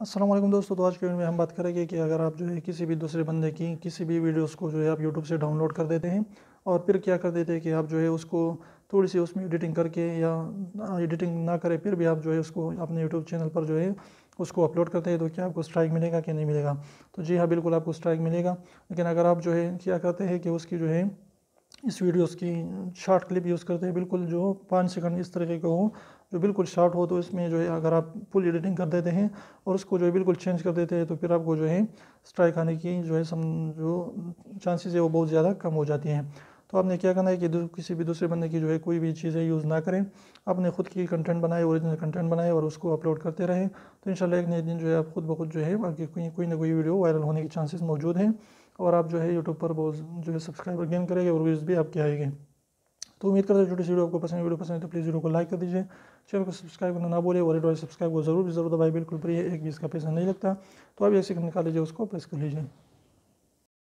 अस्सलाम वालेकुम दोस्तों। तो आज के वीडियो में हम बात करेंगे कि अगर आप जो है किसी भी दूसरे बंदे की किसी भी वीडियोस को जो है आप यूट्यूब से डाउनलोड कर देते हैं और फिर क्या कर देते हैं कि आप जो है उसको थोड़ी सी उसमें एडिटिंग करके या एडिटिंग ना करें फिर भी आप जो है उसको अपने यूट्यूब चैनल पर जो है उसको अपलोड करते हैं, तो क्या आपको स्ट्राइक मिलेगा कि नहीं मिलेगा? तो जी हाँ, बिल्कुल आपको स्ट्राइक मिलेगा। लेकिन अगर आप जो है क्या करते हैं कि उसकी जो है इस वीडियोस की शॉर्ट क्लिप यूज़ करते हैं, बिल्कुल जो 5 सेकंड इस तरीके का हो, जो बिल्कुल शॉर्ट हो, तो इसमें जो है अगर आप फुल एडिटिंग कर देते हैं और उसको जो है बिल्कुल चेंज कर देते हैं तो फिर आपको जो है स्ट्राइक आने की जो है जो चांसेस है वो बहुत ज़्यादा कम हो जाती हैं। तो आपने क्या करना है कि किसी भी दूसरे बंदे की जो है कोई भी चीज़ें यूज़ ना करें, अपने खुद की कंटेंट बनाए, ओरिजिनल कंटेंट बनाए और उसको अपलोड करते रहें। तो इंशाल्लाह एक नए दिन जो है आप खुद ब खुद जो है आपकी कोई ना कोई वीडियो वायरल होने के चांसेस मौजूद हैं और आप जो है यूट्यूब पर बहुत जो है सब्सक्राइबर गेन करेंगे और व्यूज़ भी आपके आएंगे। तो उम्मीद करते हैं छोटी सी वीडियो आपको पसंद है। वीडियो पसंद है तो प्लीज़ वीडियो को लाइक कर दीजिए, चैनल को सब्सक्राइब करना ना बोले और रेड वाले सब्सक्राइब को जरूर दबाए, बिल्कुल फ्री है, एक भी इसका पैसा नहीं लगता। तो आप ऐसे निकाल लीजिए, उसको प्रेस कर लीजिए।